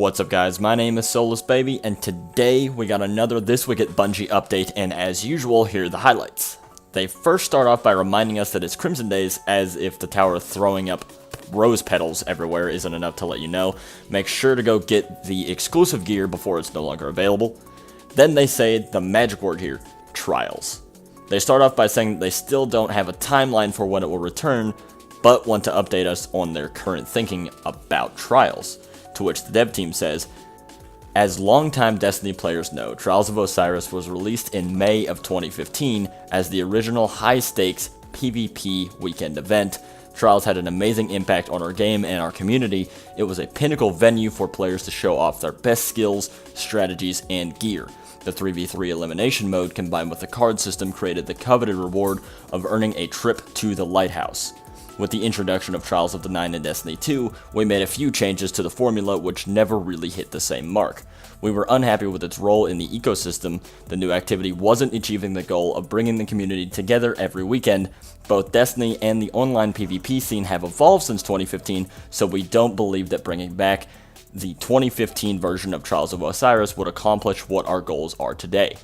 What's up guys, my name is Soulless Baby, and today we got another This Week at Bungie update, and as usual, here are the highlights. They first start off by reminding us that it's Crimson Days, as if the tower throwing up rose petals everywhere isn't enough to let you know. Make sure to go get the exclusive gear before it's no longer available. Then they say the magic word here, trials. They start off by saying that they still don't have a timeline for when it will return, but want to update us on their current thinking about trials. To which the dev team says, as longtime Destiny players know, Trials of Osiris was released in May of 2015 as the original high-stakes PvP weekend event. Trials had an amazing impact on our game and our community. It was a pinnacle venue for players to show off their best skills, strategies, and gear. The 3v3 elimination mode combined with the card system created the coveted reward of earning a trip to the lighthouse. With the introduction of Trials of the Nine in Destiny 2, we made a few changes to the formula which never really hit the same mark. We were unhappy with its role in the ecosystem. The new activity wasn't achieving the goal of bringing the community together every weekend. Both Destiny and the online PvP scene have evolved since 2015, so we don't believe that bringing back the 2015 version of Trials of Osiris would accomplish what our goals are today.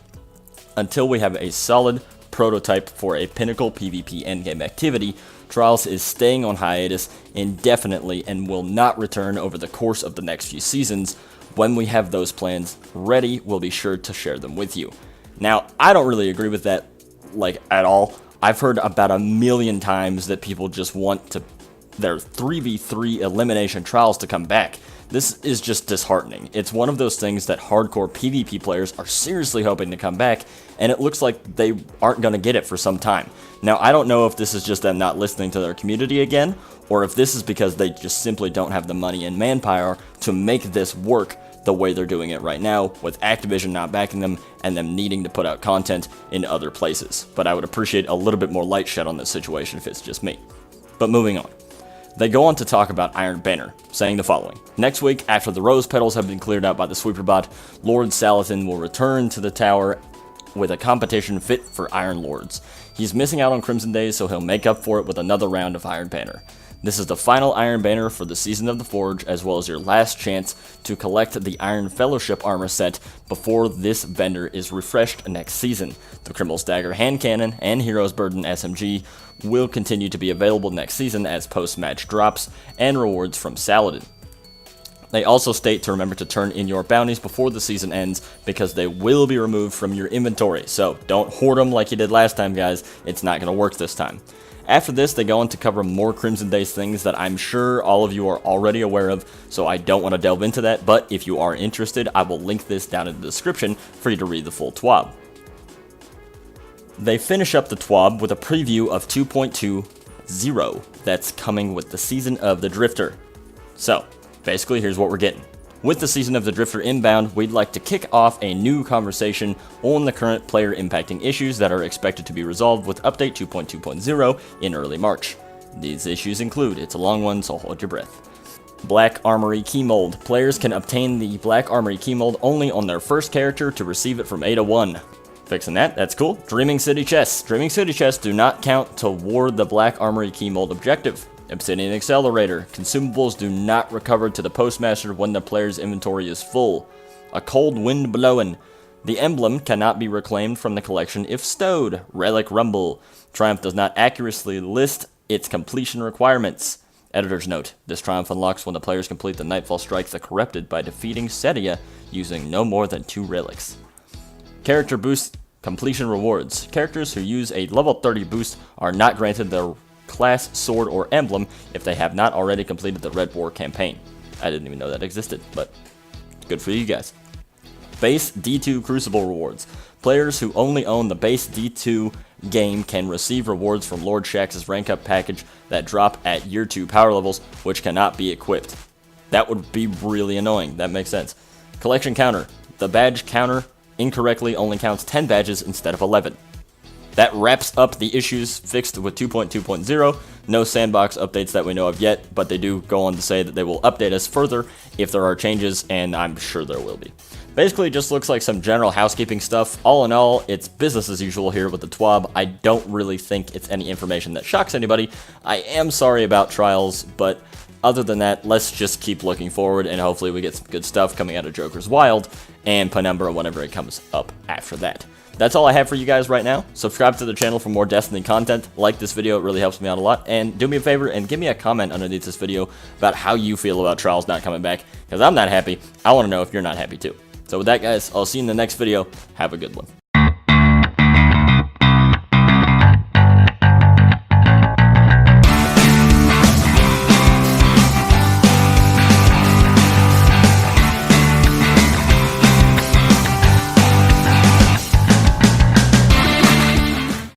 Until we have a solid prototype for a pinnacle PvP endgame activity, Trials is staying on hiatus indefinitely and will not return over the course of the next few seasons. When we have those plans ready, we'll be sure to share them with you. Now, I don't really agree with that, at all. I've heard about 1,000,000 times that people just want their 3v3 elimination trials to come back. This is just disheartening. It's one of those things that hardcore PvP players are seriously hoping to come back, and it looks like they aren't going to get it for some time. Now, I don't know if this is just them not listening to their community again, or if this is because they just simply don't have the money and manpower to make this work the way they're doing it right now, with Activision not backing them and them needing to put out content in other places. But I would appreciate a little bit more light shed on this situation if it's just me. But moving on. They go on to talk about Iron Banner, saying the following. Next week, after the rose petals have been cleared out by the sweeper bot, Lord Salatin will return to the tower with a competition fit for Iron Lords. He's missing out on Crimson Days, so he'll make up for it with another round of Iron Banner. This is the final Iron Banner for the Season of the Forge, as well as your last chance to collect the Iron Fellowship armor set before this vendor is refreshed next season. The Criminal's Dagger hand cannon and Hero's Burden SMG will continue to be available next season as post-match drops and rewards from Saladin. They also state to remember to turn in your bounties before the season ends, because they will be removed from your inventory. So don't hoard them like you did last time, guys. It's not going to work this time. After this, they go on to cover more Crimson Days things that I'm sure all of you are already aware of, so I don't want to delve into that, but if you are interested, I will link this down in the description for you to read the full TWAB. They finish up the TWAB with a preview of 2.20 that's coming with the Season of the Drifter. So, basically, here's what we're getting. With the Season of the Drifter inbound, we'd like to kick off a new conversation on the current player impacting issues that are expected to be resolved with Update 2.2.0 in early March. These issues include, it's a long one, so hold your breath. Black Armory Key Mold. Players can obtain the Black Armory Key Mold only on their first character to receive it from 8 to 1. Fixing that, that's cool. Dreaming City Chests. Dreaming City Chests do not count toward the Black Armory Key Mold objective. Obsidian Accelerator. Consumables do not recover to the Postmaster when the player's inventory is full. A Cold Wind Blowin'. The emblem cannot be reclaimed from the collection if stowed. Relic Rumble. Triumph does not accurately list its completion requirements. Editor's note. This Triumph unlocks when the players complete the Nightfall Strike the Corrupted by defeating Sedia using no more than 2 relics. Character Boost Completion Rewards. Characters who use a level 30 boost are not granted their class, sword, or emblem if they have not already completed the Red War campaign. I didn't even know that existed, but good for you guys. Base D2 Crucible Rewards. Players who only own the base D2 game can receive rewards from Lord Shax's rank up package that drop at year 2 power levels, which cannot be equipped. That would be really annoying. That makes sense. Collection Counter. The badge counter incorrectly only counts 10 badges instead of 11. That wraps up the issues fixed with 2.2.0. No sandbox updates that we know of yet, but they do go on to say that they will update us further if there are changes, and I'm sure there will be. Basically, it just looks like some general housekeeping stuff. All in all, it's business as usual here with the TWAB. I don't really think it's any information that shocks anybody. I am sorry about Trials, but other than that, let's just keep looking forward, and hopefully we get some good stuff coming out of Joker's Wild and Penumbra whenever it comes up after that. That's all I have for you guys right now. Subscribe to the channel for more Destiny content. Like this video, it really helps me out a lot. And do me a favor and give me a comment underneath this video about how you feel about Trials not coming back, because I'm not happy. I want to know if you're not happy too. So with that, guys, I'll see you in the next video. Have a good one.